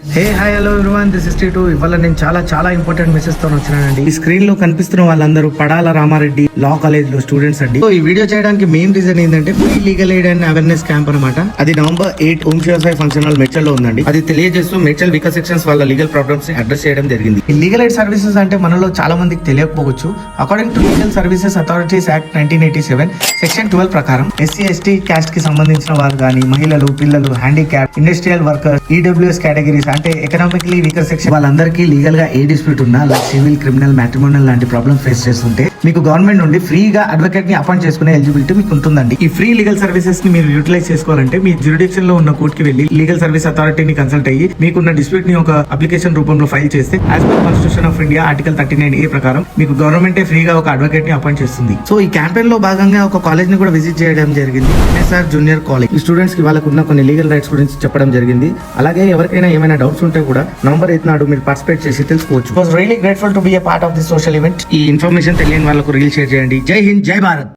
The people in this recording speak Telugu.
Hey hi hello everyone, this is T two. ఇవాళ నేను చాలా ఇంపార్టెంట్ మెసేజ్ తో వచ్చినానండి. ఈ స్క్రీన్ లో కనిపిస్తున్న వాళ్ళందరూ పడాల రామారెడ్డి లా కాలేజ్ లో స్టూడెంట్స్ అండి. సో ఈ వీడియో చేయడానికి మెయిన్ రీజన్ ఏంటంటే free legal aid and awareness camp అనమాట. అది November 8 ఓం శివ సాయి ఫంక్షన్ హాల్ మేడ్చల్ లో ఉందండి. అది తెలియజేస్తూ మేడ్చల్ వికా సెక్షన్స్ వాళ్ళ లీగల్ ప్రాబ్లమ్స్ ని అడ్రస్ చేయడం జరిగింది. ఈ లీగల్ ఎయిడ్ సర్వీసెస్ అంటే మనలో చాలా మందికి తెలియకపోవచ్చు. According to legal services authorities act 1987 section 12 ప్రకారం ఎస్సీ ఎస్టీ క్యాస్ట్ కి సంబంధించిన వారు కానీ, మహిళలు, పిల్లలు, handicap, industrial workers, EWS categories అంటే ఎకనామికలీ వీకర్ సెక్షన్ వాళ్ళందరికీ లీగల్ గా ఏ డిస్ప్యూట్ ఉన్నా, లైక్ సివిల్, క్రిమినల్, మ్యాట్రిమోనియల్ లాంటి ప్రాబ్లమ్ ఫేస్ చేస్తుంటే మీకు గవర్నమెంట్ నుండి ఫ్రీగా అడ్వకేట్ ని అపాయింట్ చేసుకునే ఎలిజిబిలిటీ మీకు ఉంటుందండి. ఈ ఫ్రీ లీగల్ సర్వీసెస్ ని మీరు యూటిలైజ్ చేసుకోవాలంటే మీ జ్యూరిడిక్షన్ లో ఉన్న కోర్ట్ కి వెళ్లి లీగల్ సర్వీస్ అథారిటీని కన్సల్ట్ అయ్యి మీకున్న డిస్ప్యూట్ ని ఒక అప్లికేషన్ రూపంలో ఫైల్ చేస్తే as per constitution of India article 39A ప్రకారం మీకు గవర్నమెంటే ఫ్రీగా ఒక అడ్వకేట్ ని అపాయింట్ చేస్తుంది. సో ఈ క్యాంపెయిన్ లో భాగంగా ఒక కాలేజ్ ని కూడా విజిట్ చేయడం జరిగింది, ఎన్ఎస్ఆర్ జూనియర్ కాలేజ్. ఈ స్టూడెంట్స్ కి వాళ్ళకున్న కొన్ని లీగల్ రైట్స్ గురించి చెప్పడం జరిగింది. అలాగే ఎవరికైనా ఏమైనా డౌట్స్ ఉంటే కూడా November 8 నాడు మీరు పార్టిసిపేట్ చేసి తెలుసుకోవచ్చు. Was really grateful to be a part of this social event. ఈ ఇన్ఫర్మేషన్ తెలియని వాళ్ళకు రీల్ షేర్ చేయండి. జై హింద్, జై భారత్.